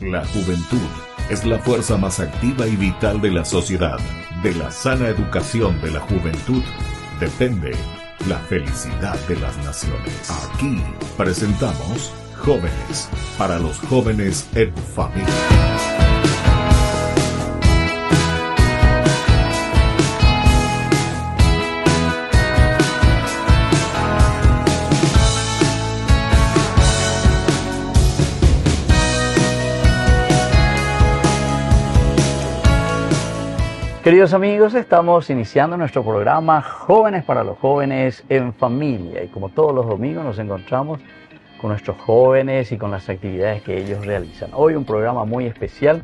La juventud es la fuerza más activa y vital de la sociedad. De la sana educación de la juventud depende la felicidad de las naciones. Aquí presentamos Jóvenes, para los jóvenes en familia. Queridos amigos, estamos iniciando nuestro programa Jóvenes para los jóvenes en familia, y como todos los domingos nos encontramos con nuestros jóvenes y con las actividades que ellos realizan. Hoy un programa muy especial,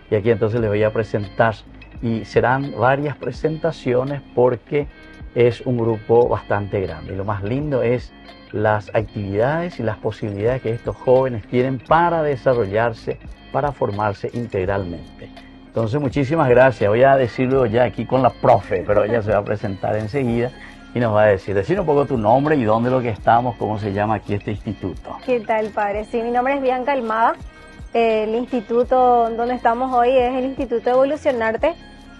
y aquí entonces les voy a presentar, y serán varias presentaciones porque es un grupo bastante grande, y lo más lindo es las actividades y las posibilidades que estos jóvenes tienen para desarrollarse, para formarse integralmente. Entonces, muchísimas gracias. Voy a decirlo ya aquí con la profe, pero ella se va a presentar enseguida y nos va a decir un poco tu nombre y dónde lo que estamos, cómo se llama aquí este instituto. ¿Qué tal, padre? Sí, mi nombre es Bianca Almada. El instituto donde estamos hoy es el Instituto Evolucionarte.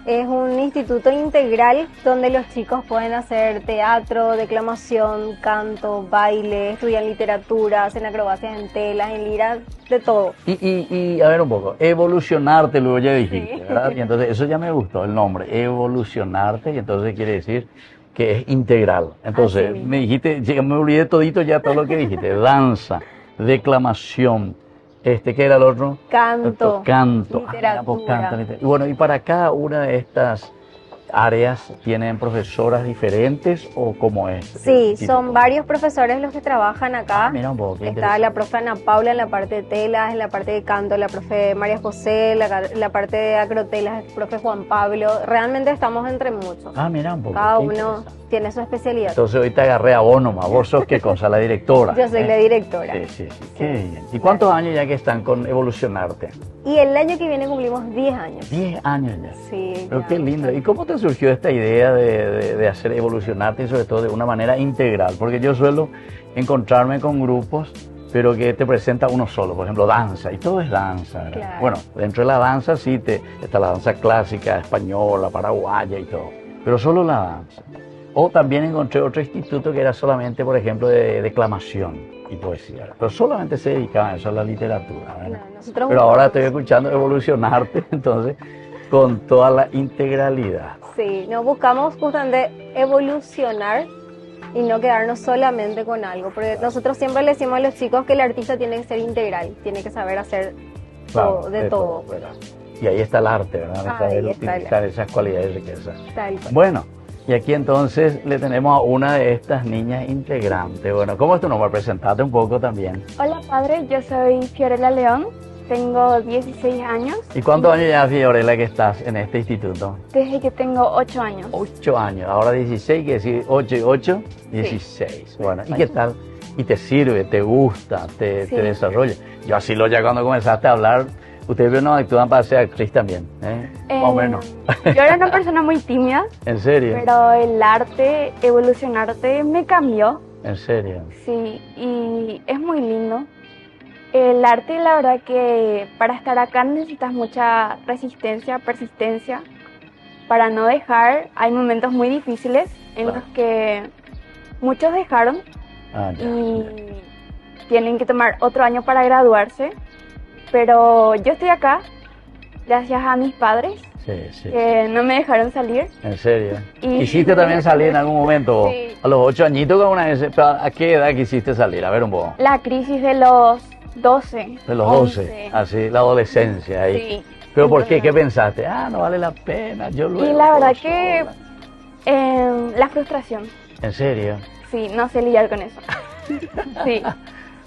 Es un instituto integral donde los chicos pueden hacer teatro, declamación, canto, baile, estudian literatura, hacen acrobacias en telas, en liras, de todo. Y a ver un poco, evolucionarte, luego ya dijiste, Sí. ¿verdad? Y entonces eso ya me gustó el nombre, evolucionarte, y entonces quiere decir que es integral. Entonces me dijiste, me olvidé todito ya todo lo que dijiste, danza, declamación. ¿Qué era el otro? Canto, Literatura. Y bueno, y para cada una de estas áreas, ¿tienen profesoras diferentes o cómo es? Sí, son varios profesores los que trabajan acá. Mira un poco. Está la profe Ana Paula en la parte de telas, en la parte de canto, la profe María José, la parte de acrotelas, el profe Juan Pablo. Realmente estamos entre muchos. Mira un poco. Cada uno tiene su especialidad. Entonces hoy te agarré a vos nomás. ¿Vos sos qué cosa? La directora. Yo soy la directora. Sí. Qué bien. ¿Y cuántos años ya que están con Evolucionarte? Y el año que viene cumplimos 10 años. 10 años ya. Sí. Pero qué lindo. ¿Y cómo te surgió esta idea de hacer Evolucionarte y sobre todo de una manera integral? Porque yo suelo encontrarme con grupos, pero que te presenta uno solo, por ejemplo, danza, y todo es danza, ¿verdad? Claro. Bueno, dentro de la danza sí está la danza clásica, española, paraguaya y todo, pero solo la danza. O también encontré otro instituto que era solamente, por ejemplo, de declamación y poesía, pero solamente se dedicaban a eso, a la literatura, ¿verdad? Nosotros Pero ahora estoy escuchando Evolucionarte, entonces, con toda la integralidad. Sí, nos buscamos justamente evolucionar y no quedarnos solamente con algo, porque nosotros siempre le decimos a los chicos que el artista tiene que ser integral, tiene que saber hacer todo, de todo. ¿Verdad? Y ahí está el arte, ¿verdad? De saber utilizar esas cualidades de riqueza. Bueno, y aquí entonces le tenemos a una de estas niñas integrantes. Bueno, ¿cómo es tu nombre? Presentate un poco también. Hola padre, yo soy Fiorella León, tengo 16 años. ¿Y cuántos años ya, Fiorella, que estás en este instituto? Desde que tengo 8 años. 8 años, ahora 16, quiere decir 8 y 8, 16. Sí. Bueno, ¿y qué tal? ¿Y te sirve, te gusta, te desarrolla? Yo así ya cuando comenzaste a hablar, ustedes no actúan para ser actriz también, más o menos. Yo era una persona muy tímida. ¿En serio? Pero el arte, Evolucionarte, me cambió. ¿En serio? Sí, y es muy lindo. El arte, la verdad que para estar acá necesitas mucha resistencia, persistencia, para no dejar. Hay momentos muy difíciles en los que muchos dejaron y tienen que tomar otro año para graduarse, pero yo estoy acá gracias a mis padres. Que no me dejaron salir. ¿En serio? ¿Quisiste también salir en algún momento? Sí. A los 8 añitos, ¿a qué edad quisiste salir? A ver un poco. La crisis de los 12. De los 12, así, la adolescencia ahí. Sí. ¿Pero por qué? ¿Qué pensaste? No vale la pena, yo luego... Y la verdad que la frustración. ¿En serio? Sí, no sé lidiar con eso. Sí.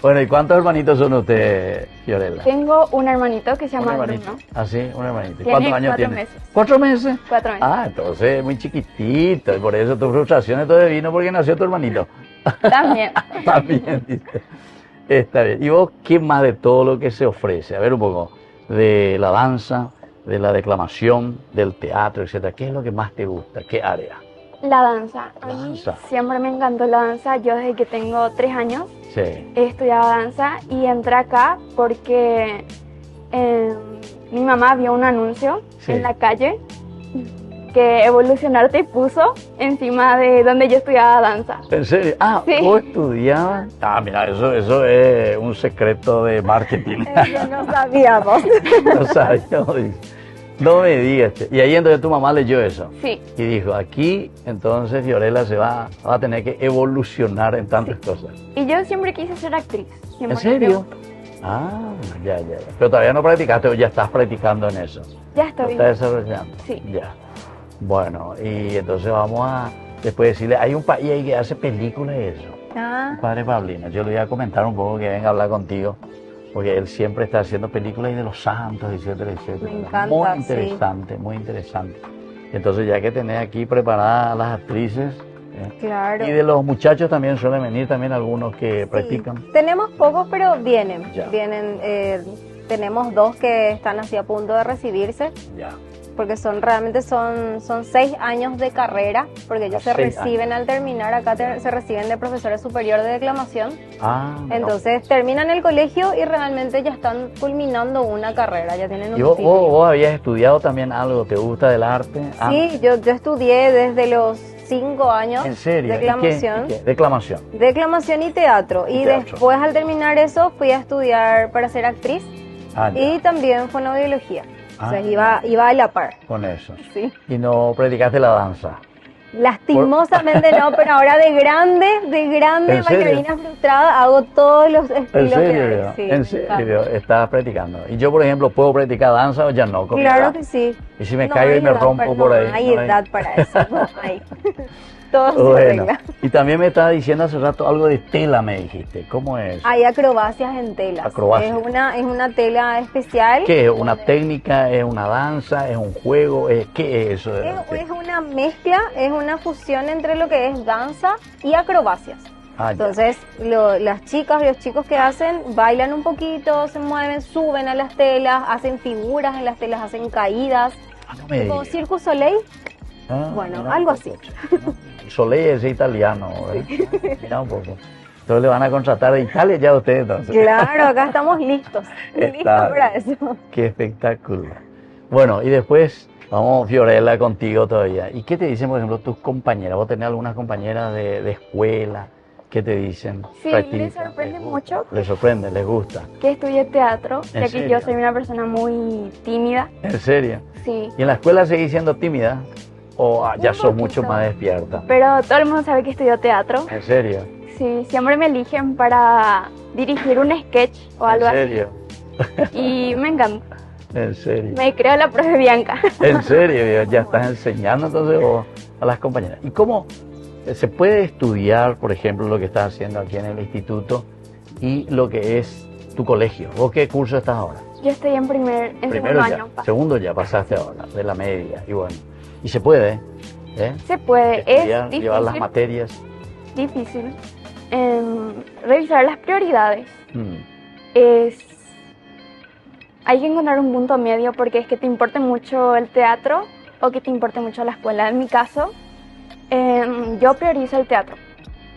Bueno, ¿y cuántos hermanitos son ustedes, Fiorella? Tengo un hermanito que se llama Bruno. ¿Ah, sí? Un hermanito. Tiene ¿Cuántos años 4 tiene? meses. ¿4 meses? 4 meses. Entonces muy chiquitito, y por eso tu frustración entonces vino porque nació tu hermanito. También. También, dice. Está bien. ¿Y vos qué más de todo lo que se ofrece? A ver un poco, de la danza, de la declamación, del teatro, etcétera. ¿Qué es lo que más te gusta? ¿Qué área? La danza. A mí siempre me encantó la danza. Yo desde que tengo 3 años he estudiado danza y entré acá porque Mi mamá vio un anuncio Sí. en la calle que Evolucionarte puso encima de donde yo estudiaba danza. ¿En serio? Ah, Sí. ¿vos estudiabas? Ah, mira, eso es un secreto de marketing. Eso no sabíamos. No sabíamos. No me digas. Che. Y ahí entonces tu mamá leyó eso. Sí, Y dijo, aquí entonces Fiorella va a tener que evolucionar en tantas cosas. y yo siempre quise ser actriz. ¿En Siempre serio? Ah, ya. Pero todavía no practicaste o ya estás practicando en eso. Ya ¿Lo estoy. estás desarrollando? Sí. Ya. Bueno, y entonces vamos a después decirle, hay un país ahí que hace películas de eso. Ah, Padre Paulino, yo le voy a comentar un poco que venga a hablar contigo, porque él siempre está haciendo películas y de los santos, etcétera, etcétera. Me encanta, Muy sí. interesante, muy interesante. Entonces, ya que tenés aquí preparadas a las actrices, claro. y de los muchachos también suelen venir también algunos que Sí. practican. Tenemos pocos, pero vienen. Ya. Vienen. Tenemos 2 que están así a punto de recibirse, Ya. porque realmente son 6 años de carrera, porque ellos se 6 reciben al terminar, acá se reciben de profesores superior de declamación. Ah, no. Entonces terminan el colegio y realmente ya están culminando una carrera, ya tienen un ¿Y vos, título. vos habías estudiado también algo? ¿Te gusta del arte? Ah, Sí, yo estudié desde los 5 años ¿en serio? ¿Y qué- declamación. y qué? Declamación. Declamación y teatro. Y Y teatro. después al terminar eso fui a estudiar para ser actriz Ah, ya. y también fonoaudiología. O sea, Ah. iba a la par. Con eso. Sí. Y no practicaste la danza. Lastimosamente no, pero ahora de grande ¿En serio? bailarina frustrada, hago todos los ¿En estilos que serio? hay. Sí, ¿En me encanta. serio? Estás practicando. Y yo, por ejemplo, ¿puedo practicar danza o ya no? Con mi Claro edad? que sí. Y si me No caigo y hay me edad rompo para- por ahí. No hay no hay- edad para eso, no hay. Todo se Bueno, arregla. y también me estabas diciendo hace rato algo de tela, me dijiste. ¿Cómo es? Hay acrobacias en telas. Acrobacias. Es una tela especial. ¿Qué es? ¿Una donde- técnica? ¿Es una danza? ¿Es un juego? ¿Qué es eso? de la tela? Es una mezcla, es una fusión entre lo que es danza y acrobacias. Ah, ya. Entonces, las chicas y los chicos que hacen, bailan un poquito, se mueven, suben a las telas, hacen figuras en las telas, hacen caídas. Ah, no me Tipo digas. Circus Soleil. Ah, bueno, mira un algo poco, así. ¿no? Soleil es italiano, ¿verdad? Mira un poco. Entonces le van a contratar de Italia ya ustedes entonces. Claro, acá estamos listos. Listos Está para eso. Qué espectáculo. Bueno, y después vamos, Fiorella, contigo todavía. ¿Y qué te dicen, por ejemplo, tus compañeras? ¿Vos tenés algunas compañeras de escuela? ¿Qué te dicen? Sí, ¿Practican? les sorprende gusta? mucho. Les sorprende, les gusta. que estudié teatro, ¿En ya que serio? yo soy una persona muy tímida. ¿En serio? Sí, ¿Y en la escuela seguís siendo tímida? ¿O ya Un sos mucho poquito. más despierta? pero todo el mundo sabe que estudio teatro. ¿En serio? Sí, siempre me eligen para dirigir un sketch o algo ¿En así. serio? Y me encanta. ¿En serio? Me creo la profe Bianca. ¿En serio? Ya estás enseñando entonces vos a las compañeras. ¿Y cómo se puede estudiar, por ejemplo, lo que estás haciendo aquí en el instituto y lo que es tu colegio? ¿Vos qué curso estás ahora? Yo estoy en Primero segundo ya, año. segundo ya pasaste ahora, de la media. Y bueno, y se puede, ¿eh? Se puede, Estudiar, es llevar las difícil, materias. difícil. Revisar las prioridades. Mm, Hay que encontrar un punto medio porque es que te importe mucho el teatro o que te importe mucho la escuela. En mi caso, yo priorizo el teatro.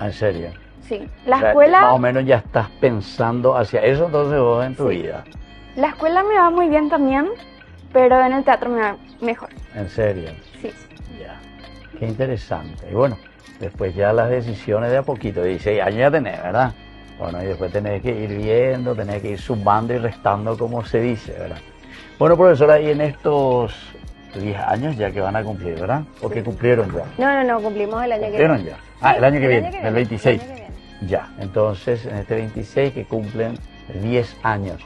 en serio. Sí, la O sea, escuela, más o menos ya estás pensando hacia eso entonces vos en tu Sí. vida. la escuela me va muy bien también, pero en el teatro me va mejor. En serio. Sí. Ya. Qué interesante. Y bueno, después ya las decisiones de a poquito. 16 años ya tenés, ¿verdad? Bueno, y después tenés que ir viendo, tenés que ir sumando y restando, como se dice, ¿verdad? Bueno, profesora, y en estos 10 años ya que van a cumplir, ¿verdad? ¿O que cumplieron ya? No, cumplimos el año que ¿Cumplieron viene. ya? Ah, el año que el viene, año que el viene, 26. el año que viene. Ya, entonces en este 26 que cumplen 10 años.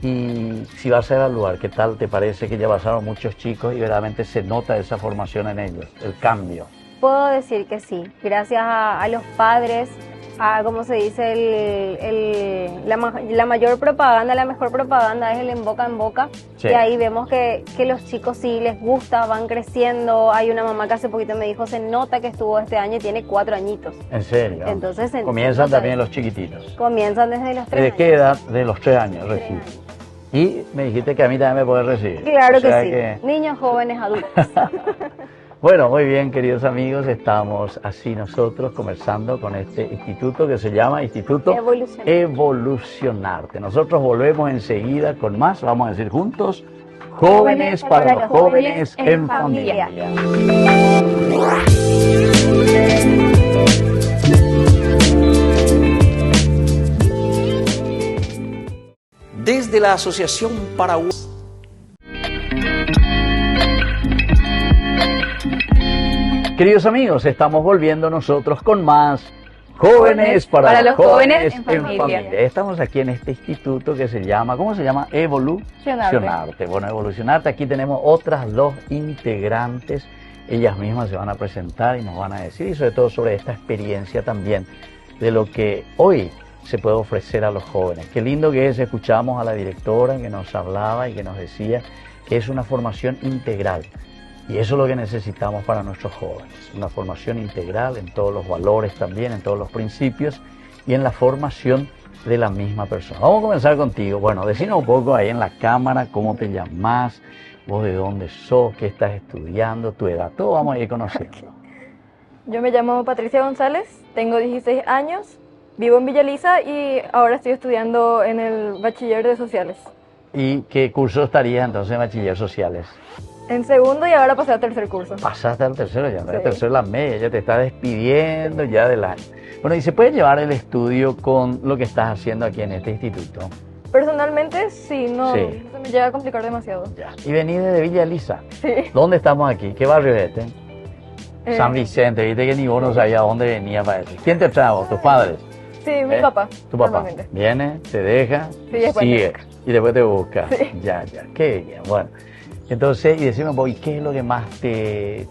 Y si vas a evaluar, ¿qué tal te parece que ya pasaron muchos chicos y verdaderamente se nota esa formación en ellos, el cambio? Puedo decir que sí, gracias a los padres, a, como se dice, la mayor propaganda, la mejor propaganda es el en boca, Sí. y ahí vemos que los chicos sí les gusta, van creciendo. Hay una mamá que hace poquito me dijo, se nota que estuvo este año y tiene 4 añitos. En serio. Entonces Comienzan se nota también eso. los chiquititos. Comienzan desde los 3 ¿De años. qué edad? De los 3 años 3 reciben. años. Y me dijiste que a mí también me puedes recibir. Claro O sea que sí, niños, jóvenes, adultos. Bueno, muy bien, queridos amigos, estamos así nosotros conversando con este instituto que se llama Instituto Evolucionarte. Evolucionarte. Nosotros volvemos enseguida con más, vamos a decir juntos, Jóvenes para los jóvenes en familia. Desde la Asociación Paraguay. Queridos amigos, estamos volviendo nosotros con más Jóvenes para los jóvenes en familia. Estamos aquí en este instituto que se llama, ¿cómo se llama? Evolucionarte. Bueno, Evolucionarte, aquí tenemos otras dos integrantes. Ellas mismas se van a presentar y nos van a decir, y sobre todo sobre esta experiencia también, de lo que hoy se puede ofrecer a los jóvenes. Qué lindo que es, escuchamos a la directora que nos hablaba y que nos decía que es una formación integral. Y eso es lo que necesitamos para nuestros jóvenes, una formación integral en todos los valores también, en todos los principios y en la formación de la misma persona. Vamos a comenzar contigo. Bueno, decinos un poco ahí en la cámara cómo te llamas, vos de dónde sos, qué estás estudiando, tu edad, todo vamos a ir conociendo. Yo me llamo Patricia González, tengo 16 años, vivo en Villa Lisa y ahora estoy estudiando en el Bachiller de Sociales. ¿Y qué curso estarías entonces en Bachiller Sociales? En segundo y ahora pasé al tercer curso. Pasaste al tercero, ya no Sí. el tercero es la media, ya te estás despidiendo ya del año. Bueno, ¿y se puede llevar el estudio con lo que estás haciendo aquí en este instituto? Personalmente sí, no Sí. se me llega a complicar demasiado. Ya. Y venís desde Villa Elisa. Sí. ¿Dónde estamos aquí? ¿Qué barrio es este? San Eh, Vicente, viste que ni vos no sabías dónde venía para eso. ¿Quién te trae a vos? ¿Tus padres? Sí, mi papá. Tu papá. normalmente. Viene, te deja, Sí, después me sigue busca. y después te busca. Sí. Ya, qué bien. Bueno, entonces, y decime, ¿y qué es lo que más te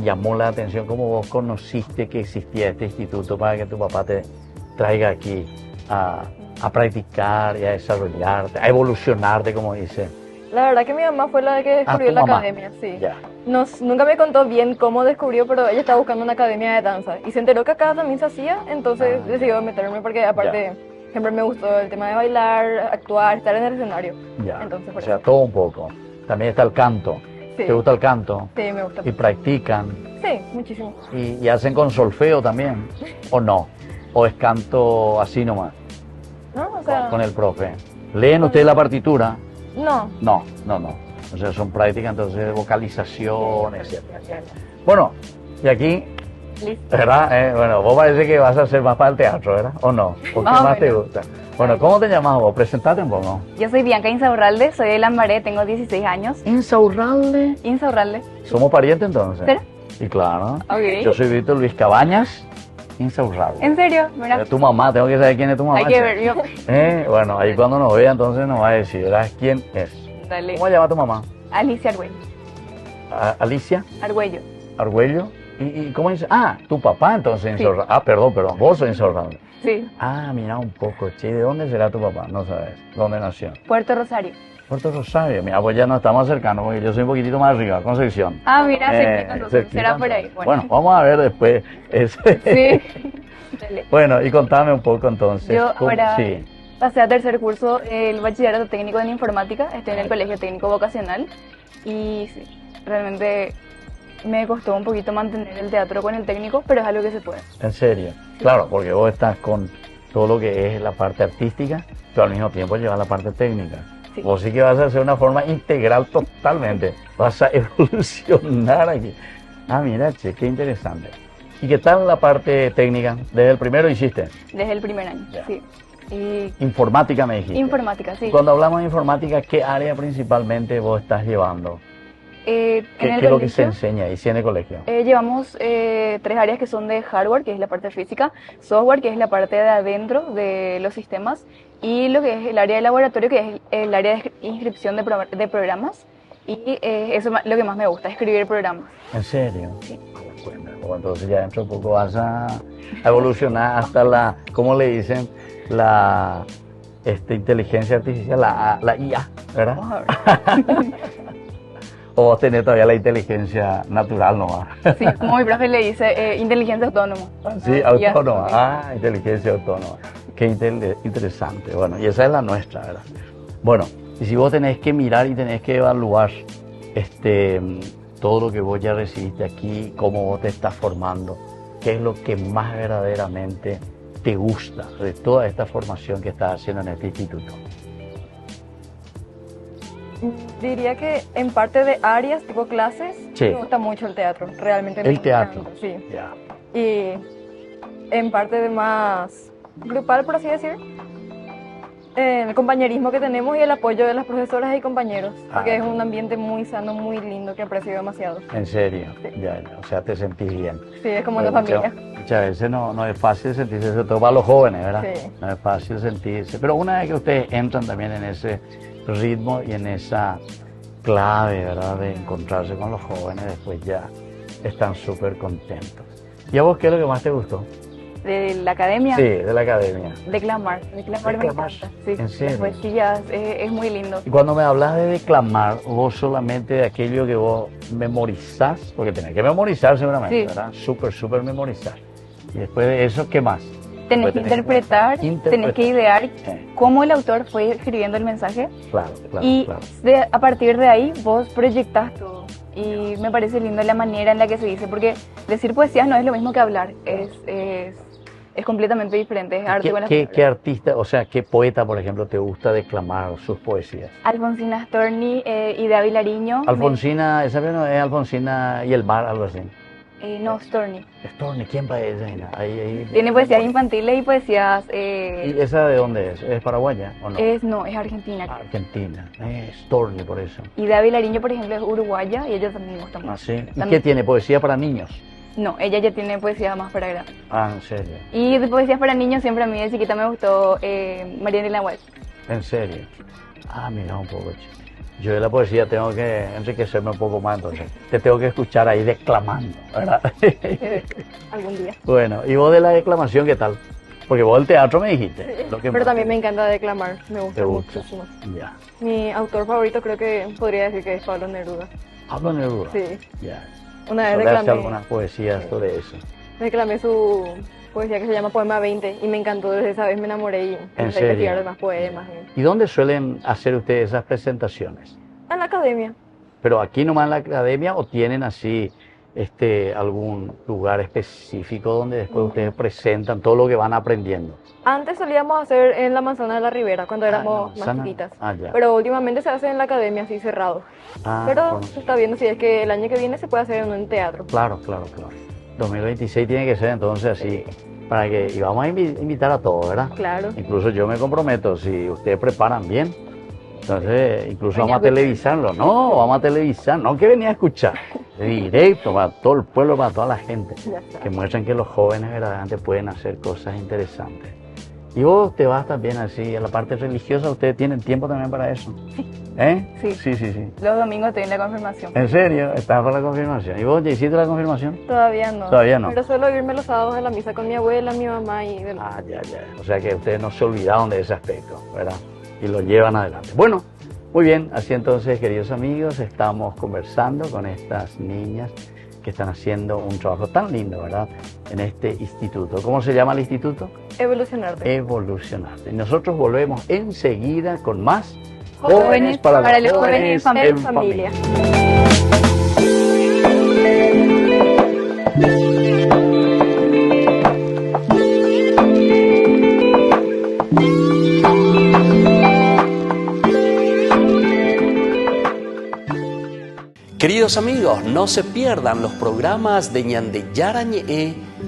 llamó la atención? ¿Cómo vos conociste que existía este instituto para que tu papá te traiga aquí a practicar y a desarrollarte, a evolucionarte, como dice? La verdad que mi mamá fue la que descubrió tu la mamá. academia, sí. Ya. Nunca me contó bien cómo descubrió, pero ella estaba buscando una academia de danza y se enteró que acá también se hacía, entonces decidió meterme porque aparte siempre me gustó el tema de bailar, actuar, estar en el escenario. Ya. Entonces, O por sea, eso. todo un poco. También está el canto. Sí. ¿Te gusta el canto? Sí, me gusta. Y practican. Sí, muchísimo. Y hacen con solfeo también. ¿O no? ¿O es canto así nomás? ¿No? O sea, Con el profe. ¿Leen ustedes la partitura? no. No. O sea, son prácticas entonces de vocalización, etc. Bueno, y aquí, Listo. ¿verdad? Bueno, vos parece que vas a hacer más para el teatro, ¿verdad? ¿O no? ¿O qué Más o más te menos. gusta? Bueno, ¿cómo te llamas vos? Presentate un poco. Yo soy Bianca Insaurralde, soy de Lambaré, tengo 16 años. Insaurralde. Insaurralde. ¿Somos parientes entonces? ¿Será? Y claro. Ok. Yo soy Víctor Luis Cabañas, Insaurralde. ¿En serio? Mira, Tu mamá, tengo que saber quién es tu mamá. hay que ver yo. Bueno, ahí cuando nos vea entonces nos va a decir, ¿verdad? ¿Quién es? Dale. ¿Cómo se llama tu mamá? Alicia Argüello. Alicia Argüello. Argüello. ¿Y cómo dice? Ah, tu papá entonces Sí. Insaurralde. Ah, perdón, vos sos Insaurralde. Sí. Ah, mira un poco, che, ¿de dónde será tu papá? No sabes. ¿Dónde nació? Puerto Rosario. Puerto Rosario. Mira, pues ya nos estamos acercando porque yo soy un poquitito más arriba, Concepción. Ah, mira, cerquita, entonces, cerquita, será por ahí. entonces. Bueno, vamos a ver después. Sí. Dale. Bueno, y contame un poco entonces. Yo ¿cómo- ahora Sí. pasé a tercer curso el bachillerato técnico en informática, estoy en el colegio técnico vocacional y sí, realmente me costó un poquito mantener el teatro con el técnico, pero es algo que se puede. En serio. Claro, porque vos estás con todo lo que es la parte artística, pero al mismo tiempo llevas la parte técnica. Sí. Vos sí que vas a hacer una forma integral totalmente. Vas a evolucionar aquí. Ah, mira, che, qué interesante. ¿Y qué tal la parte técnica? Desde el primero hiciste. Desde el primer año, Ya. sí. Y Informática me dijiste. informática, sí. Cuando hablamos de informática, ¿qué área principalmente vos estás llevando? En ¿Qué el es lo que se colegio, enseña ahí, sí, en el colegio? llevamos 3 áreas que son de hardware, que es la parte física, software, que es la parte de adentro de los sistemas, y lo que es el área de laboratorio, que es el área de inscripción de programas, y eso es lo que más me gusta, escribir programas. ¿En serio? Bueno, entonces ya dentro de poco vas a evolucionar hasta la, ¿cómo le dicen? La inteligencia artificial, la IA, ¿verdad? Vamos a ver. O vos tenés todavía la inteligencia natural nomás. Sí, como mi profe le dice, inteligencia autónoma. Sí, Ya, autónoma. sí. Ah, inteligencia autónoma. Qué interesante. Bueno, y esa es la nuestra, ¿verdad? Bueno, y si vos tenés que mirar y tenés que evaluar todo lo que vos ya recibiste aquí, cómo vos te estás formando, qué es lo que más verdaderamente te gusta de toda esta formación que estás haciendo en este instituto. Diría que en parte de áreas, tipo clases, Sí. me gusta mucho el teatro. Realmente me El teatro. encanta, sí. Ya. Y en parte de más grupal, por así decir, el compañerismo que tenemos y el apoyo de las profesoras y compañeros, porque es un ambiente muy sano, muy lindo que aprecio demasiado. En serio. Sí. Ya, ya. O sea, te sentís bien. Sí, es como Porque una familia. Muchas veces no es fácil sentirse, sobre todo para los jóvenes, ¿verdad? Sí. No es fácil sentirse. Pero una vez que ustedes entran también en ese ritmo y en esa clave, ¿verdad? De encontrarse con los jóvenes, después ya están súper contentos. ¿Y a vos qué es lo que más te gustó? De la academia, Sí, de la academia. declamar me Declamar. encanta. Sí, ¿En serio? las poesías, es muy lindo. Y cuando me hablas de declamar, vos solamente de aquello que vos memorizás, porque tenés que memorizar seguramente, Sí. ¿verdad? Súper memorizar. Y después de eso, ¿qué más? Tenés que interpretar, tenés que idear cómo el autor fue escribiendo el mensaje Claro, y claro. a partir de ahí vos proyectás todo. Y me parece lindo la manera en la que se dice, porque decir poesías no es lo mismo que hablar, es completamente diferente, es arte con las ¿Qué palabras. artista, o sea, qué poeta, por ejemplo, te gusta declamar sus poesías? Alfonsina Storni y David Lariño. Alfonsina, esa vez no es Alfonsina y el mar, algo así. No, Storni. Storni, ¿quién parece? Ahí. Tiene poesías infantiles y poesías... ¿Y esa de dónde es? ¿Es paraguaya o no? es argentina. Argentina. Storni, por eso. Y David Lariño, por ejemplo, es uruguaya y ella también me gusta mucho. Ah, sí. ¿Y También- qué tiene? ¿Poesía para niños? No, ella ya tiene poesía más para grandes. Ah, en serio. Y de poesías para niños siempre a mí de chiquita me gustó Mariana Walsh. En serio. Ah, mira un poco, chico. Yo de la poesía tengo que enriquecerme un poco más, entonces. Te tengo que escuchar ahí declamando, ¿verdad? Algún día. Bueno, ¿y vos de la declamación qué tal? Porque vos del teatro me dijiste. Lo que Pero más también te- me encanta declamar, me te gusta gusta. muchísimo. Ya. Mi autor favorito creo que podría decir que es Pablo Neruda. Hablo Neruda. Sí. Ya. Una vez Solés hacer declamé, algunas poesías sobre eso. declamé su poesía que se llama Poema 20 y me encantó, desde esa vez me enamoré y empecé a serio? investigar más poemas. ¿Y dónde suelen hacer ustedes esas presentaciones? En la academia. ¿Pero aquí nomás en la academia o tienen así algún lugar específico donde después ustedes presentan todo lo que van aprendiendo? Antes solíamos hacer en la Manzana de la Ribera cuando Ah, éramos la más Manzana. chiquitas. Ah, ya. Pero últimamente se hace en la academia así cerrado. Ah, Pero bueno. se está viendo si es que el año que viene se puede hacer en un teatro. Claro. 2026 tiene que ser entonces así, para que, y vamos a invitar a todos, ¿verdad? Claro. Incluso yo me comprometo, si ustedes preparan bien, entonces incluso Venía vamos a televisarlo. No, vamos a televisar, no que venía a escuchar, directo para todo el pueblo, para toda la gente, Ya está. que muestran que los jóvenes verdaderamente pueden hacer cosas interesantes. Y vos te vas también así, a la parte religiosa, ¿ustedes tienen tiempo también para eso? ¿Eh? Sí. Sí. Los domingos estoy en la confirmación. ¿En serio? ¿Estás para la confirmación? ¿Y vos ya hiciste la confirmación? Todavía no. Todavía no. Pero suelo irme los sábados a la misa con mi abuela, mi mamá y demás. Ah, ya. O sea que ustedes no se olvidaron de ese aspecto, ¿verdad? Y lo llevan adelante. Bueno, muy bien. Así entonces, queridos amigos, estamos conversando con estas niñas que están haciendo un trabajo tan lindo, ¿verdad? En este instituto. ¿Cómo se llama el instituto? Evolucionarte. Evolucionarte. Y nosotros volvemos enseguida con más Jóvenes para los jóvenes en familia. Queridos amigos, no se pierdan los programas de Ñande Yarañe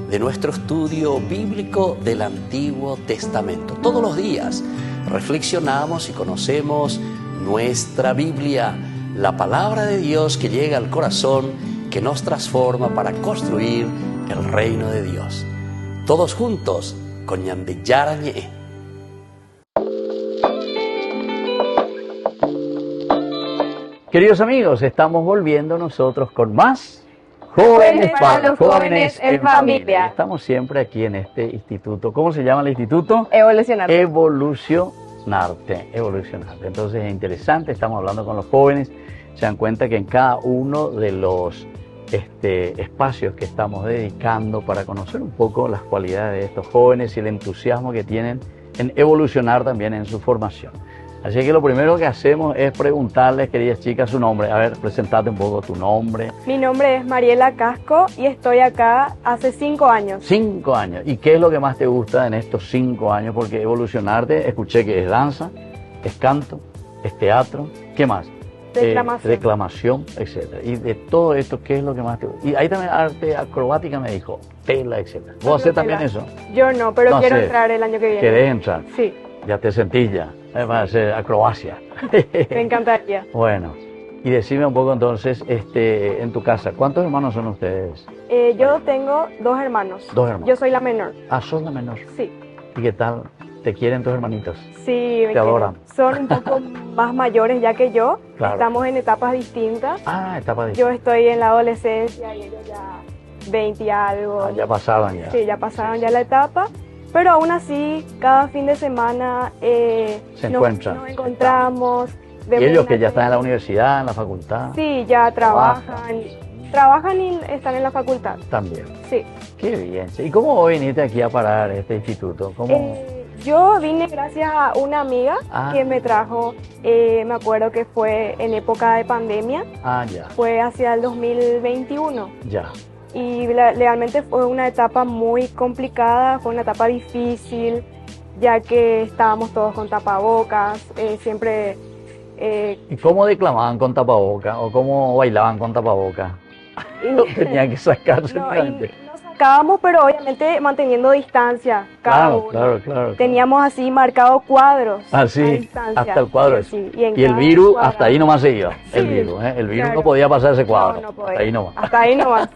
de nuestro estudio bíblico del Antiguo Testamento. Todos los días reflexionamos y conocemos nuestra Biblia, la palabra de Dios que llega al corazón, que nos transforma para construir el reino de Dios. Todos juntos con Ñande Yarañe. Queridos amigos, estamos volviendo nosotros con más Jóvenes para los jóvenes en familia. Estamos siempre aquí en este instituto. ¿Cómo se llama el instituto? Evolucionarte. Evolucionarte. Entonces es interesante, estamos hablando con los jóvenes. Se dan cuenta que en cada uno de los espacios que estamos dedicando para conocer un poco las cualidades de estos jóvenes y el entusiasmo que tienen en evolucionar también en su formación. Así que lo primero que hacemos es preguntarles, queridas chicas, su nombre. A ver, presentate un poco tu nombre. Mi nombre es Mariela Casco y estoy acá hace 5 años. 5 años. ¿Y qué es lo que más te gusta en estos 5 años? Porque evolucionarte, escuché que es danza, es canto, es teatro. ¿Qué más? declamación, etcétera. Y de todo esto, ¿qué es lo que más te gusta? Y ahí también arte acrobática me dijo, tela, etcétera. ¿Vos haces también eso? Yo no, pero No quiero sé. entrar el año que viene. ¿Querés entrar? Sí, Ya te sentís ya. Va a hacer acrobacia. me encantaría. Bueno, y decime un poco entonces, en tu casa, ¿cuántos hermanos son ustedes? Yo tengo 2 hermanos. 2 hermanos. Yo soy la menor. Ah, sos la menor. Sí, ¿Y qué tal? ¿Te quieren tus hermanitos? sí, me Te adoran. quieren. Son un poco más mayores ya que yo. Claro. Estamos en etapas distintas. Ah, etapa de... Yo estoy en la adolescencia y ellos ya 20 y algo. Ah, ya pasaban ya. Sí, ya pasaron ya la etapa. Pero aún así, cada fin de semana encuentran. nos encontramos. Y vemos ellos una que ya están en la tele. universidad, en la facultad. Sí, ya trabajan. Trabajan y están en la facultad. También. Sí. Qué bien. ¿Y cómo vos viniste aquí a parar este instituto? ¿Cómo? Yo vine gracias a una amiga Ah. que me trajo, me acuerdo que fue en época de pandemia, Ah, ya, fue hacia el 2021 ya. y realmente fue una etapa muy complicada, fue una etapa difícil, ya que estábamos todos con tapabocas, siempre... ¿Y cómo declamaban con tapaboca? ¿O cómo bailaban con tapaboca? Lo tenían que sacar no, seguramente. y nos sacábamos, pero obviamente manteniendo distancia cada Claro, uno. claro. Teníamos así marcados cuadros Ah, a sí, distancia. hasta el cuadro. Sí, Y en el cada virus cuadrado. hasta ahí nomás se iba. El Sí, virus, ¿eh? El virus claro. no podía pasar ese cuadro. No podía. Hasta ahí nomás. Hasta ahí nomás.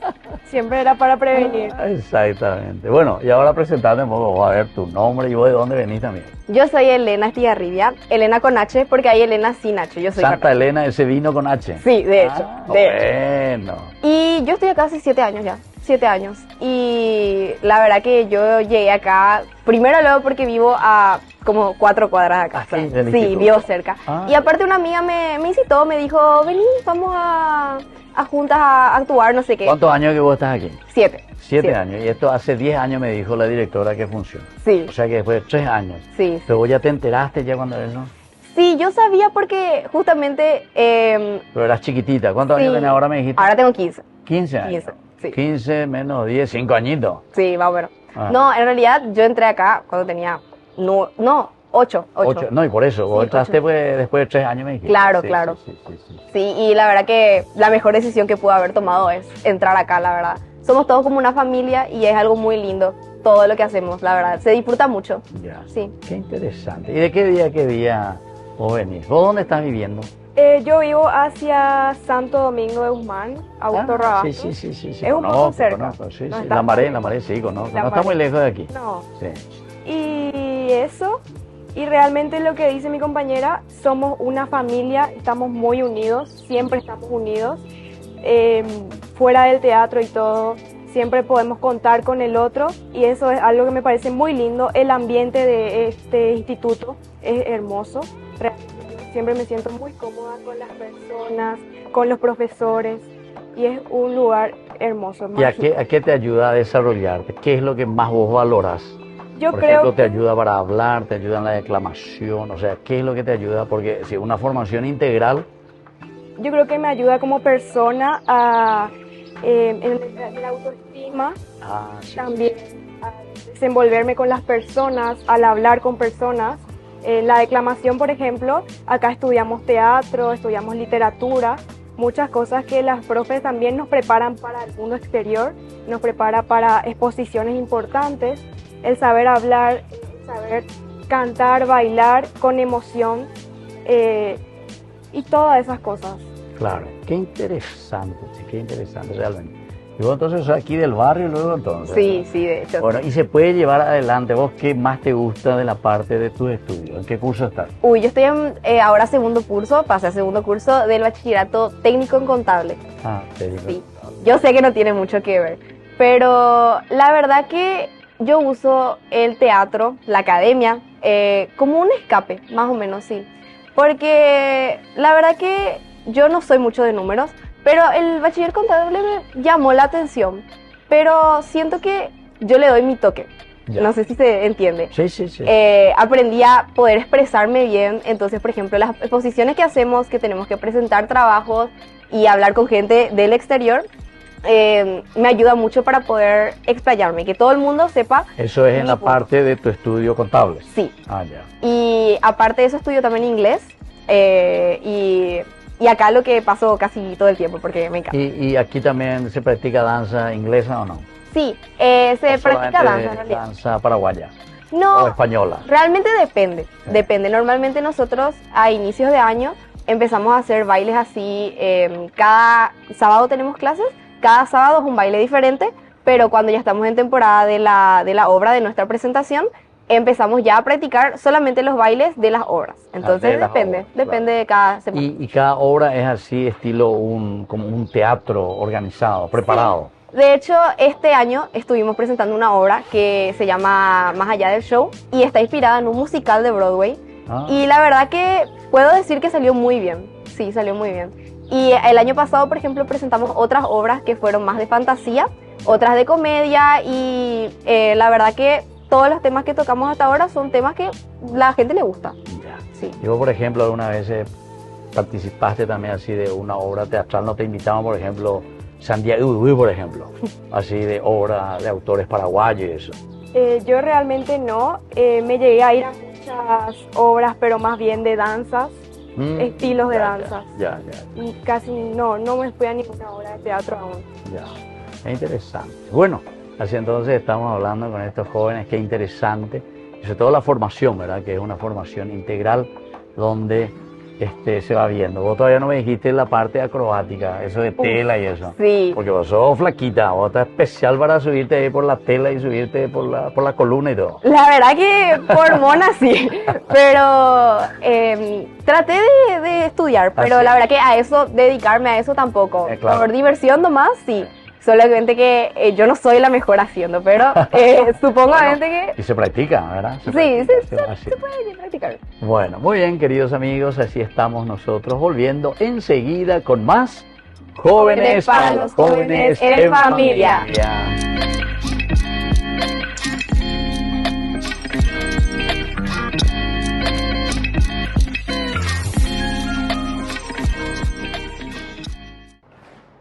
Siempre era para prevenir. Exactamente. Bueno, y ahora presentarte un poco, vos a ver tu nombre y vos de dónde venís también. Yo soy Elena Estigarribia, Elena con H, porque hay Elena sin H. Yo soy Santa Elena, ese vino con H. Sí, de hecho. Ah, de hecho. bueno. Y yo estoy acá hace 7 años ya, 7 años. Y la verdad que yo llegué acá, primero luego porque vivo a como 4 cuadras de acá. Ah, sí, del Sí, instituto. vivo cerca. Ah. Y aparte una amiga me incitó, me dijo, vení, vamos a juntas a actuar, no sé qué. ¿Cuántos años que vos estás aquí? 7. 7 años. Y esto hace 10 años me dijo la directora que funciona. Sí, O sea que después de 3 años. sí. Pero vos ya te enteraste ya cuando eso. Sí, yo sabía porque justamente... Pero eras chiquitita. ¿Cuántos sí, años tenés ahora me dijiste? Ahora tengo 15. 15 años. 15, sí. 15 menos 10, 5 añitos. Sí, más o menos. Ah. No, en realidad yo entré acá cuando tenía... No, 8. Ocho. No, y por eso, vos Sí, entraste 8. pues, después de 3 años me dijiste. Claro, Sí, claro. Sí. Sí, y la verdad que la mejor decisión que pude haber tomado es entrar acá, la verdad. Somos todos como una familia y es algo muy lindo todo lo que hacemos, la verdad. Se disfruta mucho. Ya. Sí. Qué interesante. ¿Y de qué día vos venís? ¿Vos dónde estás viviendo? Yo vivo hacia Santo Domingo de Guzmán, Augusto Rabazo. Sí. Es un poco cerca. Conozco, sí, No sí. está La muy Maré, lejos. sí, conozco. La No está Maré. muy lejos de aquí. No. Sí. Y eso, y realmente lo que dice mi compañera, somos una familia, estamos muy unidos, siempre estamos unidos. Fuera del teatro y todo, siempre podemos contar con el otro y eso es algo que me parece muy lindo. El ambiente de este instituto es hermoso. Realmente yo siempre me siento muy cómoda con las personas, con los profesores y es un lugar hermoso. ¿Y a mágico. qué te ayuda a desarrollarte? ¿Qué es lo que más vos valoras? Yo Por creo ejemplo, te que- ayuda para hablar, te ayuda en la declamación, o sea, ¿qué es lo que te ayuda? Porque si una formación integral, Yo creo que me ayuda como persona a en la autoestima, sí. también a desenvolverme con las personas, al hablar con personas. La declamación, por ejemplo, acá estudiamos teatro, estudiamos literatura, muchas cosas que las profes también nos preparan para el mundo exterior, nos prepara para exposiciones importantes, el saber hablar, el saber cantar, bailar con emoción. Y todas esas cosas. Claro, qué interesante realmente. Y vos entonces sos aquí del barrio luego entonces. Sí, ¿no? sí, de hecho. Bueno, y se puede llevar adelante, vos, ¿qué más te gusta de la parte de tus estudios? ¿En qué curso estás? Uy, yo estoy en, ahora segundo curso, pasé a segundo curso del bachillerato técnico en contable. Te digo. Sí, yo sé que no tiene mucho que ver, pero la verdad que yo uso el teatro, la academia, como un escape, más o menos, sí. Porque la verdad que yo no soy mucho de números, pero el bachiller contable me llamó la atención. Pero siento que yo le doy mi toque. Ya. No sé si se entiende. Sí. Aprendí a poder expresarme bien. Entonces, por ejemplo, las exposiciones que hacemos, que tenemos que presentar trabajos y hablar con gente del exterior, me ayuda mucho para poder explayarme, que todo el mundo sepa. Eso es en mi la punto. parte de tu estudio contable. Sí. Ah, ya. Y aparte de eso estudio también inglés y Y acá lo que paso casi todo el tiempo porque me encanta. ¿Y aquí también se practica danza inglesa o no? Sí, se ¿O practica solamente danza en realidad. danza paraguaya o No, española? realmente depende. Normalmente nosotros a inicios de año empezamos a hacer bailes así, cada sábado tenemos clases, cada sábado es un baile diferente, pero cuando ya estamos en temporada de la obra, de nuestra presentación, empezamos ya a practicar solamente los bailes de las obras. Entonces de las obras, depende de cada semana. Y cada obra es así, estilo como un teatro organizado, preparado. De hecho, este año estuvimos presentando una obra que se llama Más allá del show y está inspirada en un musical de Broadway. Ah. Y la verdad que puedo decir que salió muy bien. Sí, salió muy bien. Y el año pasado, por ejemplo, presentamos otras obras que fueron más de fantasía, otras de comedia y la verdad que todos los temas que tocamos hasta ahora son temas que la gente le gusta. Ya. Sí. Yo, por ejemplo, alguna vez participaste también así de una obra teatral, no te invitaban, por ejemplo, Santiago Uruguay, por ejemplo, así de obra de autores paraguayos y eso. Yo realmente no. Me llegué a ir a muchas obras, pero más bien de danzas, estilos de danzas. Ya. Y casi no me fui a ninguna obra de teatro aún. Ya, es interesante. Bueno, así entonces estamos hablando con estos jóvenes, qué interesante, y sobre todo la formación, ¿verdad? Que es una formación integral donde se va viendo. Vos todavía no me dijiste la parte acrobática, eso de tela y eso. Sí. Porque vos sos flaquita, vos estás especial para subirte ahí por la tela y subirte por la columna y todo. La verdad que por mona sí, pero traté de estudiar, pero sí. la verdad que a eso, dedicarme a eso tampoco. Claro. Por diversión nomás, sí. Solamente que yo no soy la mejor haciendo, pero supongo que... Y se practica, ¿verdad? Sí, se puede practicar. Bueno, muy bien, queridos amigos, así estamos nosotros volviendo enseguida con más Jóvenes para los Jóvenes en Familia.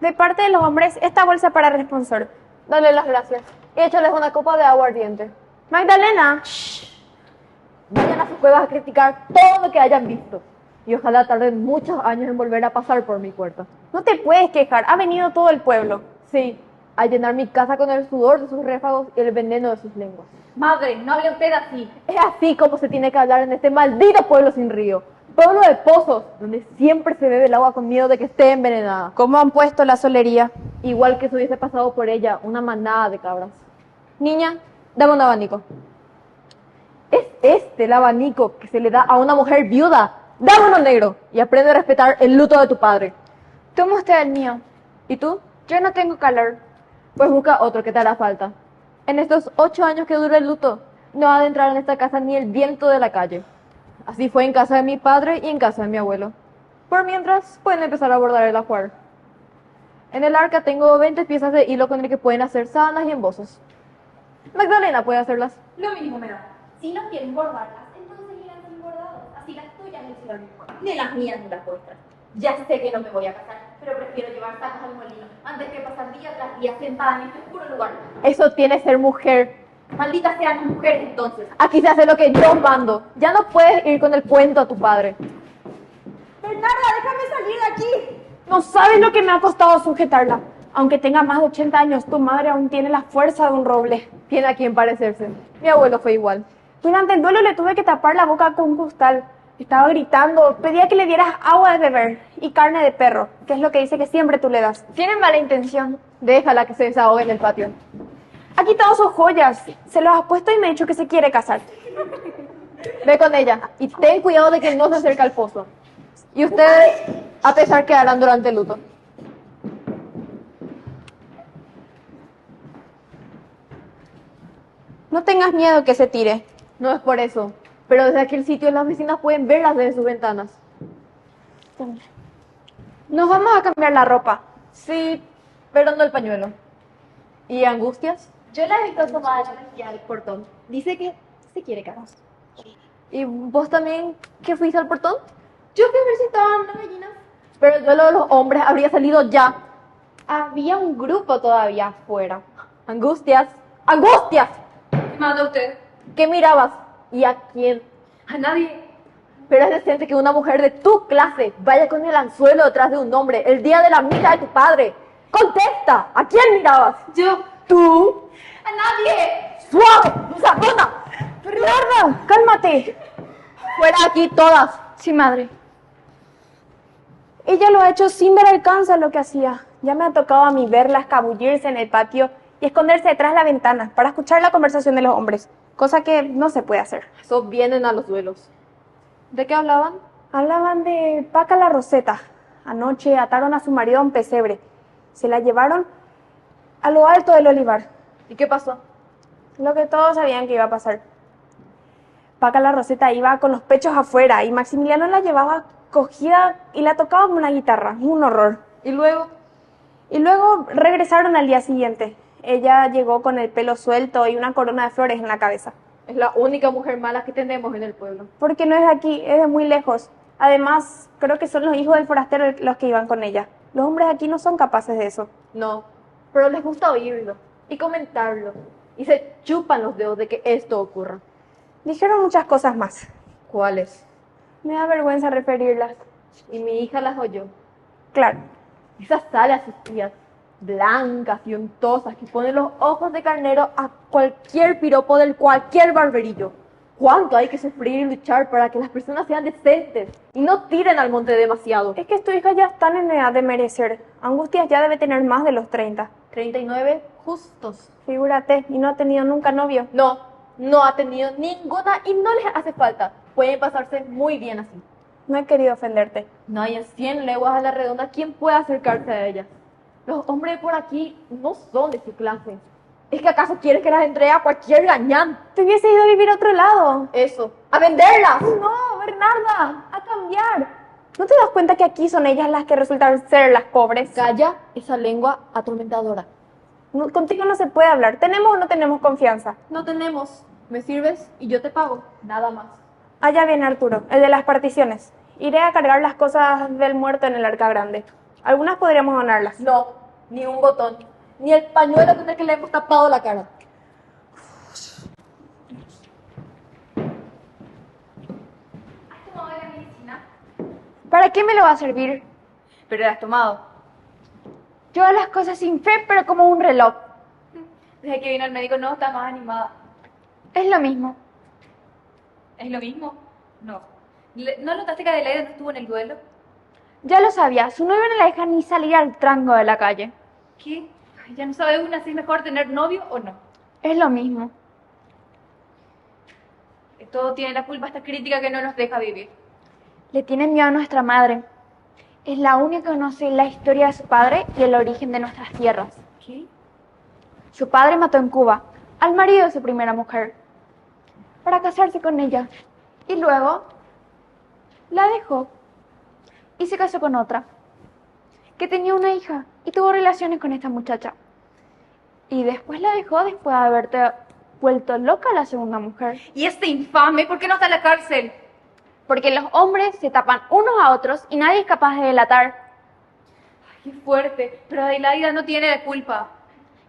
De parte de los hombres, esta bolsa para responsor. Dale las gracias. Y échales una copa de agua ardiente. Magdalena, Vayan a sus cuevas a criticar todo lo que hayan visto. Y ojalá tarden muchos años en volver a pasar por mi puerta. no te puedes quejar, ha venido todo el pueblo. Sí, a llenar mi casa con el sudor de sus réfagos y el veneno de sus lenguas. Madre, no hable usted así. Es así como se tiene que hablar en este maldito pueblo sin río. Pueblo de pozos, donde siempre se bebe el agua con miedo de que esté envenenada. ¿Cómo han puesto la solería? Igual que si hubiese pasado por ella una manada de cabras. Niña, dame un abanico. Es este el abanico que se le da a una mujer viuda. Dame uno negro y aprende a respetar el luto de tu padre. Toma usted el mío. ¿Y tú? Yo no tengo calor. Pues busca otro que te hará falta. En estos 8 años que dura el luto, no ha de entrar en esta casa ni el viento de la calle. Así fue en casa de mi padre y en casa de mi abuelo. Por mientras, pueden empezar a bordar el ajuar. En el arca tengo 20 piezas de hilo con el que pueden hacer sábanas y embozos. Magdalena puede hacerlas. Lo mismo me da. Si no quieren bordarlas, entonces irán sin bordados. Así las tuyas no serán ni las mías ni las vuestras. Ya sé que no me voy a casar, pero prefiero llevar sacos al molino antes que pasar día tras día sentada en este oscuro lugar. Eso tiene ser mujer. Malditas sean las mujeres entonces. Aquí se hace lo que yo mando. Ya no puedes ir con el cuento a tu padre. Bernarda, déjame salir de aquí. No sabes lo que me ha costado sujetarla. Aunque tenga más de 80 años, tu madre aún tiene la fuerza de un roble. Tiene a quien parecerse. Mi abuelo fue igual. Durante el duelo le tuve que tapar la boca con un costal. Estaba gritando, pedía que le dieras agua de beber y carne de perro, que es lo que dice que siempre tú le das. Tiene mala intención. Déjala que se desahogue en el patio. Ha quitado sus joyas, se los ha puesto y me ha dicho que se quiere casar. Ve con ella y ten cuidado de que no se acerque al pozo. Y ustedes, a pesar, quedarán durante el luto. No tengas miedo que se tire. No es por eso, pero desde aquel sitio las vecinas pueden verlas desde sus ventanas. Nos vamos a cambiar la ropa. Sí, pero no el pañuelo. ¿Y Angustias? Yo la he visto tomada aquí al portón. Dice que se quiere casar. ¿Y vos también que fuiste al portón? Yo fui a ver si estaban las gallinas. Pero el duelo de los hombres habría salido ya. Había un grupo todavía afuera. Angustias. ¡Angustias! ¿Qué manda usted? ¿Qué mirabas? ¿Y a quién? A nadie. Pero es decente que una mujer de tu clase vaya con el anzuelo detrás de un hombre el día de la misa de tu padre. ¡Contesta! ¿A quién mirabas? Yo. ¿Tú? ¡A nadie! ¡Suave! ¡Musacona! Bernarda, cálmate. ¡Fuera de aquí todas! Sí, madre. Ella lo ha hecho sin dar alcance a lo que hacía. Ya me ha tocado a mí verla escabullirse en el patio y esconderse detrás de la ventana para escuchar la conversación de los hombres, cosa que no se puede hacer. Esos vienen a los duelos. ¿De qué hablaban? Hablaban de Paca la Roseta. Anoche ataron a su marido a un pesebre. Se la llevaron a lo alto del olivar. ¿Y qué pasó? Lo que todos sabían que iba a pasar. Paca la Roseta iba con los pechos afuera y Maximiliano la llevaba cogida y la tocaba con una guitarra. Un horror. ¿Y luego? Y luego regresaron al día siguiente. Ella llegó con el pelo suelto y una corona de flores en la cabeza. Es la única mujer mala que tenemos en el pueblo. Porque no es de aquí, es de muy lejos. Además, creo que son los hijos del forastero los que iban con ella. Los hombres aquí no son capaces de eso. No, pero les gusta oírlo y comentarlo. Y se chupan los dedos de que esto ocurra. Dijeron muchas cosas más. ¿Cuáles? Me da vergüenza referirlas. Y mi hija las oyó. Claro. Esa sale a sus tías, blancas y untosas, que ponen los ojos de carnero a cualquier piropo del cualquier barberillo. ¿Cuánto hay que sufrir y luchar para que las personas sean decentes y no tiren al monte demasiado? Es que tu hija ya está en edad de merecer. Angustias ya debe tener más de los 30. 39 justos. Figúrate, y no ha tenido nunca novio. No, no ha tenido ninguna y no les hace falta. Pueden pasarse muy bien así. No he querido ofenderte. No hay en 100 leguas a la redonda quien pueda acercarse a ellas. Los hombres por aquí no son de su clase. ¿Es que acaso quieres que las entregue a cualquier gañán? Te hubiese ido a vivir a otro lado. Eso, a venderlas. No, Bernarda, a cambiar. ¿No te das cuenta que aquí son ellas las que resultan ser las pobres? Calla esa lengua atormentadora. No, contigo no se puede hablar. ¿Tenemos o no tenemos confianza? No tenemos. Me sirves y yo te pago. Nada más. Allá viene Arturo, el de las particiones. Iré a cargar las cosas del muerto en el arca grande. Algunas podríamos donarlas. No, ni un botón. Ni el pañuelo con el que le hemos tapado la cara. ¿Has tomado la medicina? ¿Para qué me lo va a servir? Pero la has tomado. Yo hago las cosas sin fe, pero como un reloj. Desde que vino el médico no está más animada. Es lo mismo. ¿Es lo mismo? No. ¿No notaste que Adelaida no estuvo en el duelo? Ya lo sabía, su novio no la deja ni salir al tranco de la calle. ¿Qué? ¿Ya no sabe una si es mejor tener novio o no? Es lo mismo. Todo tiene la culpa esta crítica que no nos deja vivir. Le tiene miedo a nuestra madre. Es la única que conoce la historia de su padre y el origen de nuestras tierras. ¿Qué? Su padre mató en Cuba al marido de su primera mujer para casarse con ella. Y luego la dejó y se casó con otra, que tenía una hija y tuvo relaciones con esta muchacha. Y después la dejó después de haberte vuelto loca la segunda mujer. ¿Y este infame por qué no está en la cárcel? Porque los hombres se tapan unos a otros y nadie es capaz de delatar. Ay, qué fuerte, pero Adelaida no tiene la culpa.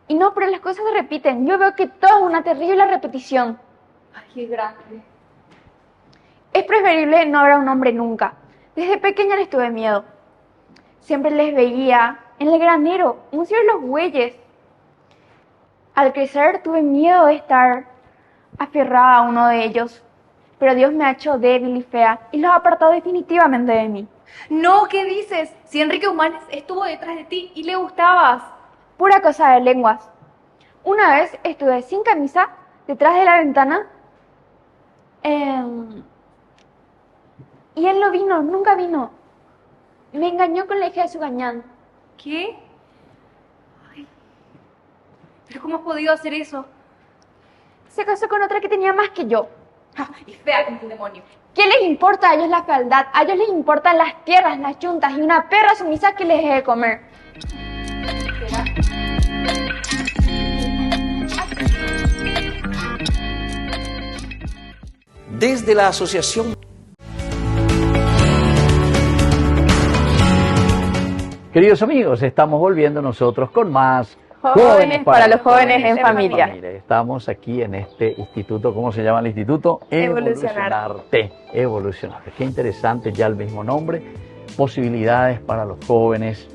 Y no, pero las cosas se repiten. Yo veo que todo es una terrible repetición. Ay, qué grande. Es preferible no haber a un hombre nunca. Desde pequeña les tuve miedo. Siempre les veía en el granero, unciar los bueyes. Al crecer tuve miedo de estar aferrada a uno de ellos. Pero Dios me ha hecho débil y fea y los ha apartado definitivamente de mí. No, ¿qué dices? Si Enrique Humanes estuvo detrás de ti y le gustabas. Pura cosa de lenguas. Una vez estuve sin camisa detrás de la ventana y él no vino, nunca vino. Me engañó con la hija de su gañán. ¿Qué? Ay, ¿pero cómo has podido hacer eso? Se casó con otra que tenía más que yo. Y fea como un demonio. ¿Qué les importa a ellos la fealdad? A ellos les importan las tierras, las yuntas y una perra sumisa que les deje de comer. ¿Será? Desde la asociación. Queridos amigos, estamos volviendo nosotros con más Jóvenes para los jóvenes en familia. Estamos aquí en este instituto, ¿cómo se llama el instituto? Evolucionarte. Evolucionarte. Qué interesante ya el mismo nombre. Posibilidades para los jóvenes,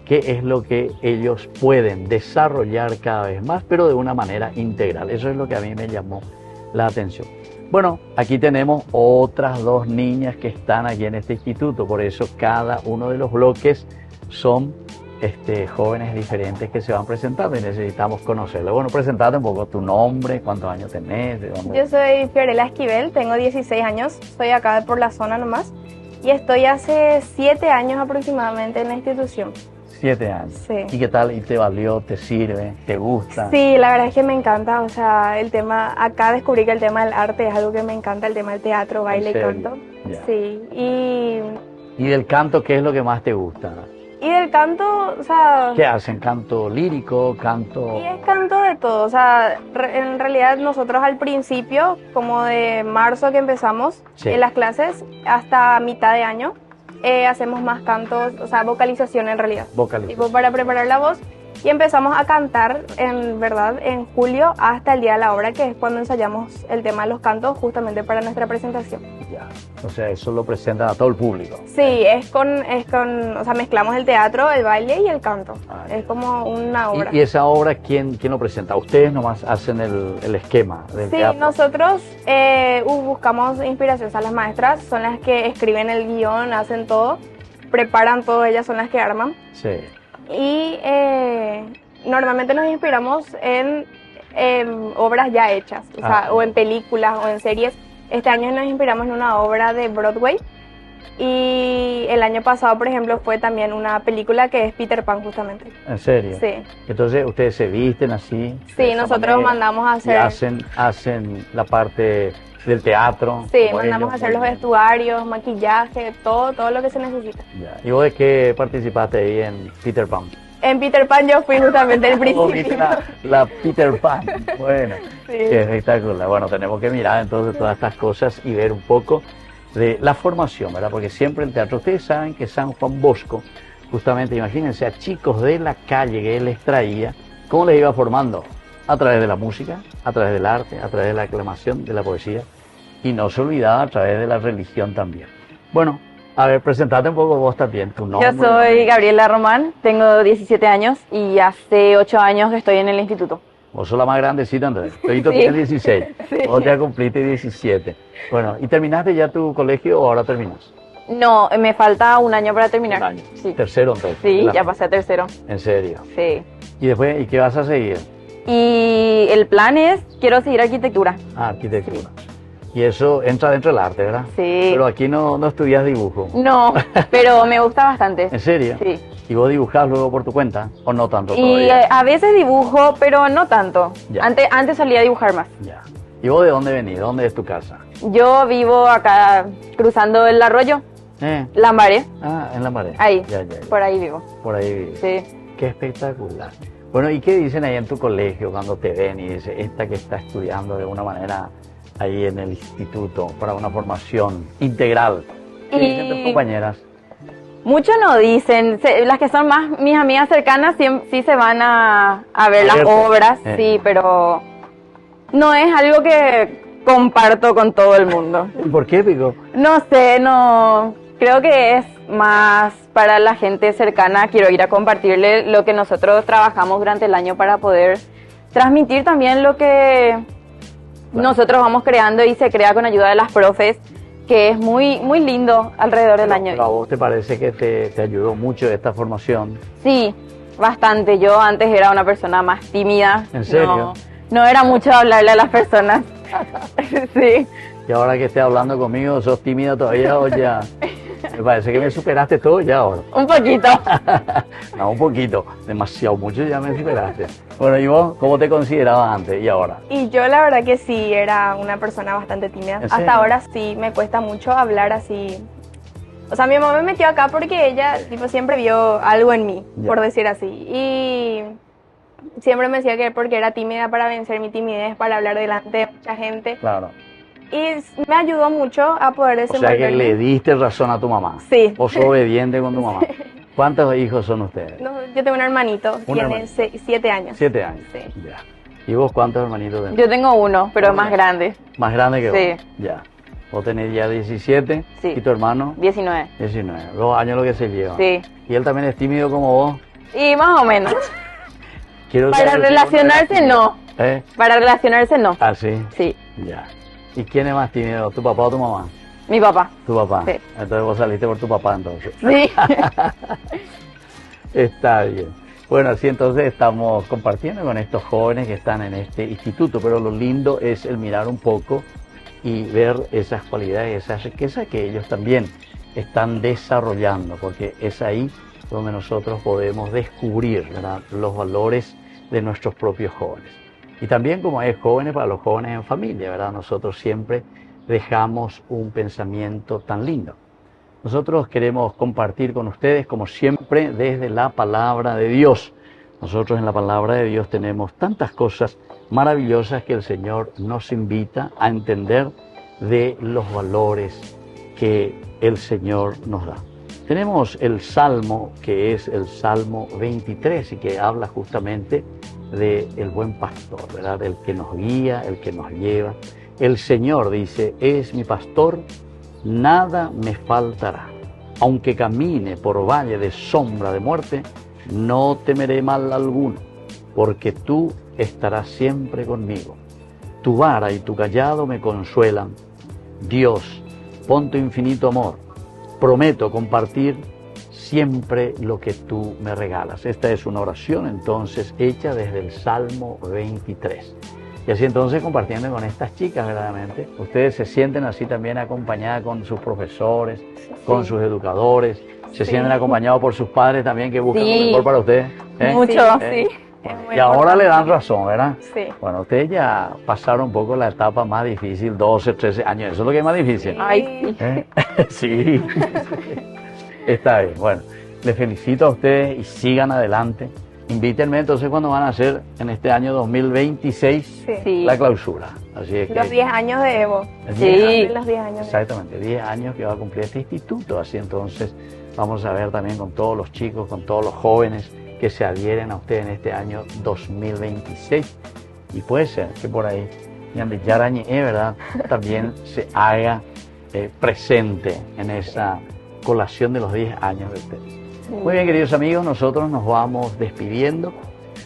qué es lo que ellos pueden desarrollar cada vez más, pero de una manera integral. Eso es lo que a mí me llamó la atención. Bueno, aquí tenemos otras dos niñas que están aquí en este instituto, por eso cada uno de los bloques son jóvenes diferentes que se van presentando y necesitamos conocerlos. Bueno, presentarte un poco tu nombre, cuántos años tenés, de dónde. Yo soy Fiorella Esquivel, tengo 16 años, soy acá por la zona nomás y estoy hace 7 años aproximadamente en la institución. 7 años. Sí. ¿Y qué tal? ¿Y te valió? ¿Te sirve? ¿Te gusta? Sí, la verdad es que me encanta, o sea, el tema, acá descubrí que el tema del arte es algo que me encanta, el tema del teatro, baile y canto. Ya. Sí, ¿Y del canto qué es lo que más te gusta? y del canto, o sea... ¿Qué hacen? ¿Canto lírico? ¿Canto...? Y es canto de todo, o sea, en realidad nosotros al principio, como de marzo que empezamos en las clases, hasta mitad de año, hacemos más cantos, o sea, vocalización en realidad. Vocalización. Tipo para preparar la voz. Y empezamos a cantar, en verdad, en julio hasta el día de la obra, que es cuando ensayamos el tema de los cantos justamente para nuestra presentación. Ya, o sea, eso lo presentan a todo el público. Sí, o sea, mezclamos el teatro, el baile y el canto. Es como una obra. ¿Y esa obra quién lo presenta? ¿Ustedes nomás hacen el esquema del teatro? Sí, nosotros buscamos inspiración, o sea, las maestras son las que escriben el guión, hacen todo, preparan todo, ellas son las que arman. Sí. Y normalmente nos inspiramos en obras ya hechas, o sea, o en películas o en series. Este año nos inspiramos en una obra de Broadway y el año pasado, por ejemplo, fue también una película que es Peter Pan justamente. ¿En serio? Sí. Entonces, ¿ustedes se visten así? Sí, nosotros mandamos a hacer... Y hacen la parte del teatro. Sí, mandamos a hacer los vestuarios, maquillaje, todo lo que se necesita. Ya. ¿Y vos de qué participaste ahí en Peter Pan? En Peter Pan yo fui justamente el principio. ¿Viste la Peter Pan? Bueno, sí. Qué espectacular. Bueno, tenemos que mirar entonces todas estas cosas y ver un poco de la formación, ¿verdad? Porque siempre el teatro, ustedes saben que San Juan Bosco, justamente, imagínense a chicos de la calle que él les traía, ¿cómo les iba formando? A través de la música, a través del arte, a través de la aclamación, de la poesía, y no se olvidaba a través de la religión también. Bueno, a ver, presentate un poco vos también, tu nombre. Yo soy Gabriela Román, tengo 17 años y hace 8 años que estoy en el instituto. Vos sos la más grandecita, Andrés. Todito tiene 16, vos ya cumpliste 17. Bueno, ¿y terminaste ya tu colegio o ahora terminas? No, me falta un año para terminar. Un año. Sí. ¿Tercero entonces? Sí, ya pasé a tercero. ¿En serio? Sí. ¿Y después, y qué vas a seguir? Y el plan es, quiero seguir arquitectura. Ah, arquitectura. Sí. Y eso entra dentro del arte, ¿verdad? Sí. Pero aquí no estudias dibujo. No, pero me gusta bastante. ¿En serio? Sí. ¿Y vos dibujás luego por tu cuenta o no tanto Y todavía? a veces dibujo, pero no tanto. Ya. Antes solía dibujar más. Ya. ¿Y vos de dónde venís? ¿Dónde es tu casa? Yo vivo acá cruzando el arroyo, Lambaré. Ah, en Lambaré. Ahí, ya. Por ahí vivo. Por ahí vivo. Sí. Qué espectacular. Bueno, ¿y qué dicen ahí en tu colegio cuando te ven y dicen, esta que está estudiando de una manera ahí en el instituto para una formación integral? ¿Qué dicen tus compañeras? Muchos no dicen, las que son más mis amigas cercanas sí se van a ver las obras, sí, pero no es algo que comparto con todo el mundo. ¿Y por qué, Pico? No sé, creo que es más para la gente cercana. Quiero ir a compartirle lo que nosotros trabajamos durante el año para poder transmitir también lo que nosotros vamos creando y se crea con ayuda de las profes, que es muy, muy lindo alrededor del año. ¿A vos te parece que te ayudó mucho esta formación? Sí, bastante. Yo antes era una persona más tímida. ¿En serio? No era mucho hablarle a las personas. Sí. Y ahora que estés hablando conmigo, ¿sos tímida todavía o ya? Me parece que me superaste todo ya ahora. Un poquito. No, un poquito. Demasiado, mucho ya me superaste. Bueno, ¿y vos cómo te considerabas antes y ahora? Y yo la verdad que sí, era una persona bastante tímida. Hasta ahora sí, me cuesta mucho hablar así. O sea, mi mamá me metió acá porque ella siempre vio algo en mí, por decir así. Y siempre me decía que porque era tímida para vencer mi timidez, para hablar delante de mucha gente. Claro. Y me ayudó mucho a poder desenvolverme. O sea que le diste razón a tu mamá. Sí. Vos sos obediente con tu mamá. ¿Cuántos hijos son ustedes? No, yo tengo un hermanito, Un tiene hermanito. 7 años. 7 años. Sí. Ya. ¿Y vos cuántos hermanitos tenés? Yo tengo uno, pero es más grande. Más grande que Sí. vos. Ya. Vos tenés ya 17 Sí. y tu hermano 19. 19. 2 años lo que se llevan. Sí. ¿Y él también es tímido como vos? Y más o menos. Quiero Para saber si relacionarse, uno era no. tímido. ¿Eh? Para relacionarse, no. Ah, sí. Sí. Ya. ¿Y quién es más tímido? ¿Tu papá o tu mamá? Mi papá. Tu papá. Sí. Entonces vos saliste por tu papá entonces. Sí. Está bien. Bueno, así entonces estamos compartiendo con estos jóvenes que están en este instituto, pero lo lindo es el mirar un poco y ver esas cualidades, esa riqueza que ellos también están desarrollando, porque es ahí donde nosotros podemos descubrir, ¿verdad?, los valores de nuestros propios jóvenes. Y también como es jóvenes para los jóvenes en familia, ¿verdad? Nosotros siempre dejamos un pensamiento tan lindo. Nosotros queremos compartir con ustedes, como siempre, desde la palabra de Dios. Nosotros en la palabra de Dios tenemos tantas cosas maravillosas que el Señor nos invita a entender de los valores que el Señor nos da. Tenemos el Salmo, que es el Salmo 23, y que habla justamente del buen pastor, ¿verdad? El que nos guía, el que nos lleva. El Señor dice, es mi pastor, nada me faltará. Aunque camine por valle de sombra de muerte, no temeré mal alguno, porque tú estarás siempre conmigo. Tu vara y tu cayado me consuelan. Dios, pon tu infinito amor. Prometo compartir siempre lo que tú me regalas. Esta es una oración entonces hecha desde el Salmo 23. Y así entonces compartiendo con estas chicas verdaderamente, ustedes se sienten así también acompañadas con sus profesores, con sus educadores, se sienten acompañados por sus padres también que buscan lo mejor para ustedes. ¿Eh? Mucho, ¿Eh? sí. Bueno, y ahora le dan razón, ¿verdad? Sí. Bueno, ustedes ya pasaron un poco la etapa más difícil, 12, 13 años, eso es lo que es más difícil. Ay, sí. ¿Eh? Sí. Está bien, bueno, les felicito a ustedes y sigan adelante. Invítenme entonces cuando van a hacer en este año 2026 Sí. la clausura. Así es que Los 10 años de Evo. Sí. Los 10 años de Evo. exactamente, 10 años que va a cumplir este instituto. Así entonces vamos a ver también con todos los chicos, con todos los jóvenes que se adhieren a ustedes en este año 2026. Y puede ser que por ahí Ñande Yarañe, ¿verdad?, también se haga presente en esa colación de los 10 años de ustedes. Muy bien, queridos amigos, nosotros nos vamos despidiendo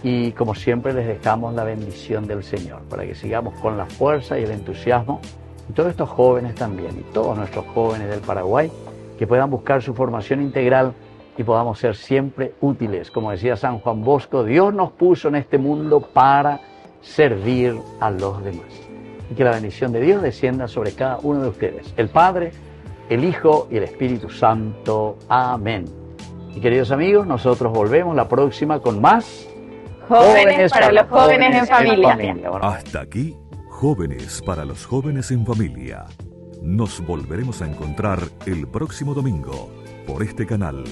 y como siempre les dejamos la bendición del Señor para que sigamos con la fuerza y el entusiasmo, y todos estos jóvenes también, y todos nuestros jóvenes del Paraguay, que puedan buscar su formación integral y podamos ser siempre útiles. Como decía San Juan Bosco, Dios nos puso en este mundo para servir a los demás. Y que la bendición de Dios descienda sobre cada uno de ustedes, el Padre, el Hijo y el Espíritu Santo. Amén. Y queridos amigos, nosotros volvemos la próxima con más Jóvenes para los jóvenes en familia. Bueno, Hasta aquí, Jóvenes para los jóvenes en familia. Nos volveremos a encontrar el próximo domingo por este canal.